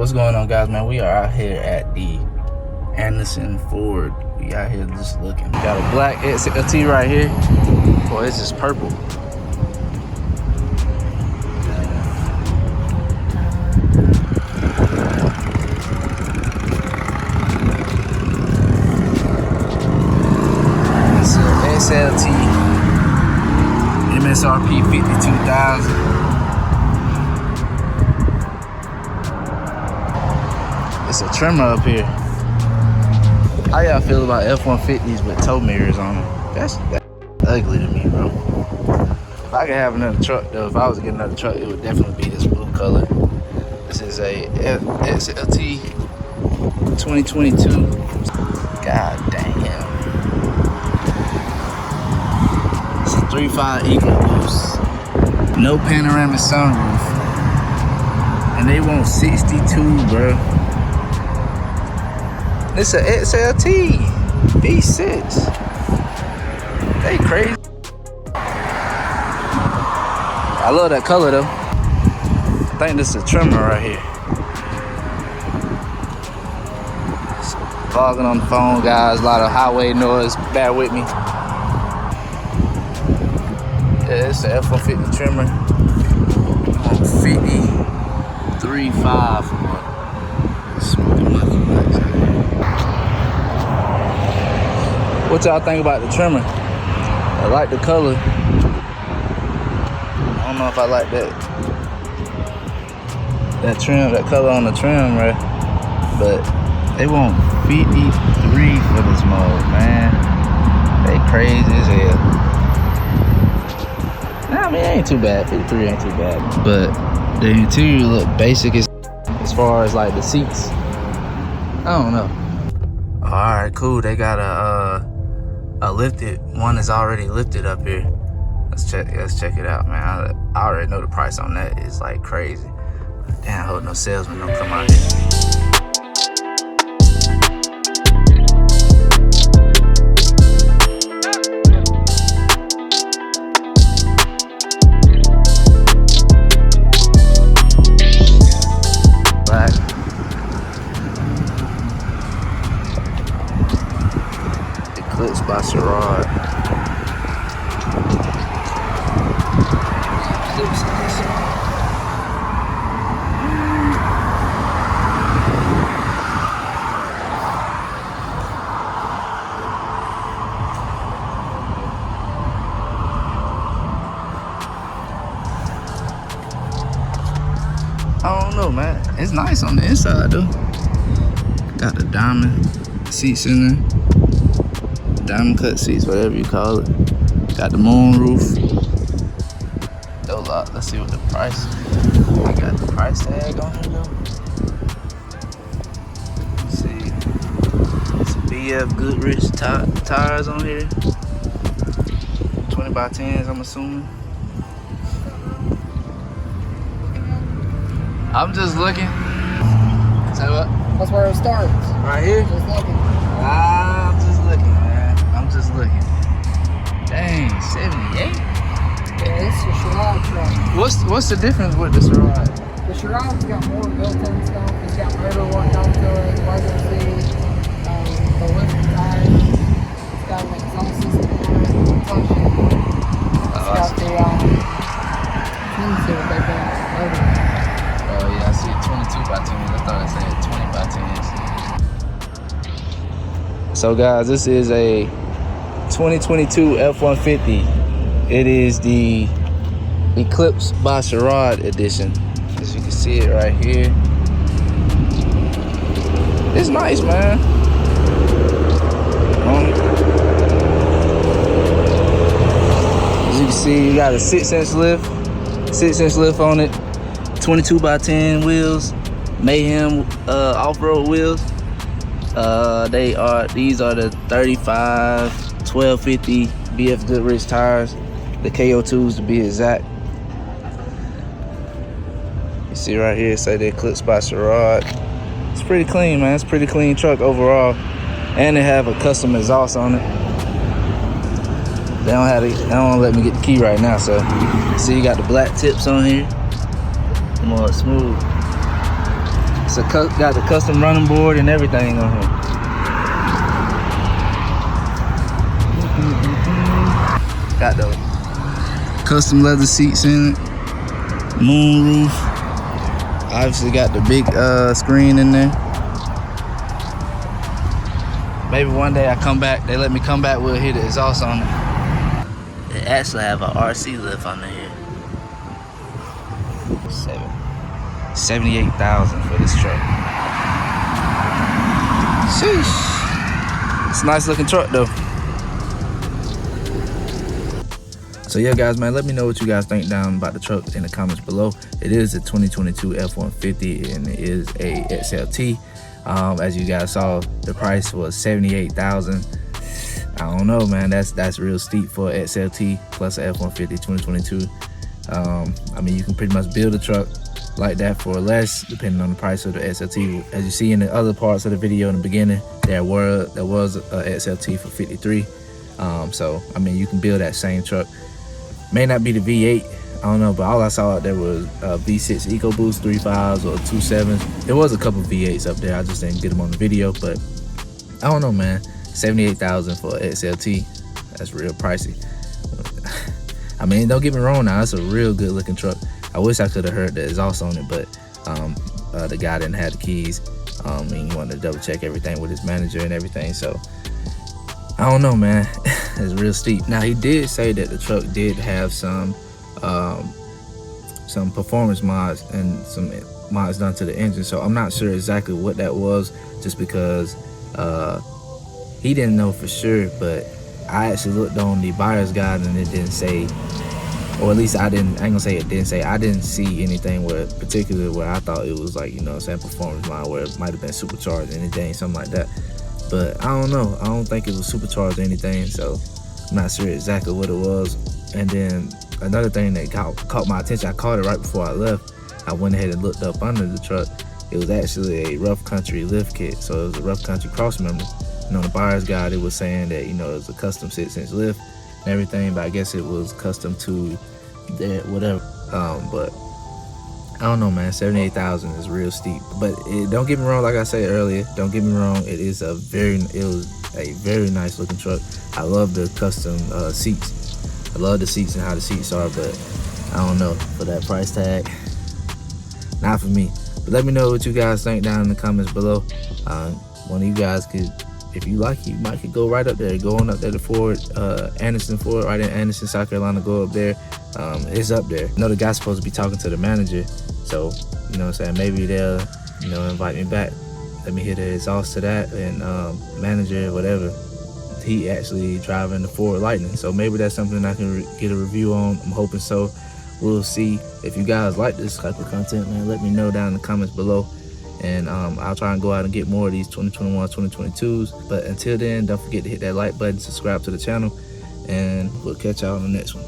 What's going on, guys, man? We are out here at the Anderson Ford. We out here just looking. We got a black XLT right here. Boy, it's just purple. It's a XLT MSRP 52,000. It's a Tremor up here. How y'all feel about F150s with tow mirrors on them? That's ugly to me, bro. If I could have another truck, though, if I was to get another truck, it would definitely be this blue color. This is a XLT 2022. God damn. It's a 3.5 Eclipse. No panoramic sunroof. And they want 62, bro. It's a XLT V6. They crazy. I love that color though. I think this is a Tremor right here. Vlogging on the phone, guys. A lot of highway noise. Bear with me. Yeah, it's the F150 Tremor. 53.5 for one. Smoking nothing. What y'all think about the Tremor? I like the color. I don't know if I like that trim, that color on the trim, right? But they want 53 for this mode, man. They crazy as hell. Nah, I mean, it ain't too bad. 53 ain't too bad. But the interior look basic as far as like the seats. I don't know. All right, cool. They got a lifted one is already lifted up here. Let's check it out, man. I already know the price on that is like crazy. Damn, I hope no salesman don't come out here. Eclipse by Sherrod. Eclipse Edition. I don't know, man. It's nice on the inside though. Got the diamond seats in there. Diamond cut seats, whatever you call it. Got the moon roof. Let's see what the price. I got the price tag on here though. Let's see. It's BF Goodrich tires on here. 20 by 10s, I'm assuming. I'm just looking. Say what? That's where it starts. Right here? Just looking. I'm just looking, man. I'm just looking. Dang, 78? Yeah, it's a Sherrod truck. What's the difference with the Sherrod? The Sherrod's got more built-in stuff. It's got motor work done to it, leather seats, the lift tires. It's got an exhaust system on it. It's got the, let me see what they got. Oh yeah, I see 22 by 10s. I thought it said 20 by 10s. So guys, this is a 2022 F150. It is the Eclipse by Sherrod Edition. As you can see it right here. It's nice, man. As you can see, you got a 6-inch lift on it. 22 by 10 wheels. Mayhem off-road wheels. These are the 35 1250 BF Goodrich tires, the KO2s to be exact. You see right here, say the Eclipse by Sherrod. It's pretty clean, man. It's a pretty clean truck overall, and they have a custom exhaust on it. They don't let me get the key right now, so see you got the black tips on here. More smooth. got the custom running board and everything on here. Got the custom leather seats in it. Moon roof. Obviously got the big screen in there. Maybe one day I come back, they let me come back, we'll hit the exhaust on it. They actually have an RC lift under here. 78,000 for this truck. Sheesh. It's a nice looking truck though. So yeah guys, man, let me know what you guys think down about the truck in the comments below. It is a 2022 F150 and it is a XLT. As you guys saw, the price was 78,000. I don't know, man, that's real steep for XLT plus a F150 2022. I mean, you can pretty much build a truck like that for less depending on the price of the XLT. As you see in the other parts of the video in the beginning, there was a XLT for 53. So I mean, you can build that same truck. May not be the V8, I don't know, but all I saw out there was V6 EcoBoost 3.5s or 2.7s. There was a couple V8s up there, I just didn't get them on the video. But I don't know, man, 78,000 for XLT, that's real pricey. I mean, don't get me wrong now, it's a real good looking truck. I wish I could have heard the exhaust on it, but the guy didn't have the keys. And he wanted to double check everything with his manager and everything, so I don't know, man. It's real steep. Now, he did say that the truck did have some performance mods and some mods done to the engine, so I'm not sure exactly what that was, just because he didn't know for sure. But I actually looked on the buyer's guide and it didn't say, or at least I ain't gonna say it didn't say, I didn't see anything particularly where I thought it was like, you know, saying performance mod where it might have been supercharged or anything, something like that. But I don't know, I don't think it was supercharged or anything, so I'm not sure exactly what it was. And then another thing that caught my attention, I caught it right before I left. I went ahead and looked up under the truck. It was actually a rough country lift kit, so it was a rough country cross member. And on the buyer's guide, it was saying that, you know, it was a custom 6-inch lift and everything, but I guess it was custom to that, whatever. But I don't know, man, 78,000 is real steep. But don't get me wrong, like I said earlier, don't get me wrong, it was a very nice looking truck. I love the custom seats. I love the seats and how the seats are, but I don't know, for that price tag, not for me. But let me know what you guys think down in the comments below. One of you guys could, if you like, you might could go right up there, go on up there to Ford, Anderson Ford, right in Anderson, South Carolina, go up there. It's up there. I know the guy's supposed to be talking to the manager, so, you know what I'm saying, maybe they'll, you know, invite me back. Let me hear the exhaust to that, and manager, whatever, he actually driving the Ford Lightning, so maybe that's something I can get a review on. I'm hoping so. We'll see. If you guys like this type of content, man, let me know down in the comments below, and I'll try and go out and get more of these 2021 2022s. But until then, don't forget to hit that like button, subscribe to the channel, and we'll catch y'all on the next one.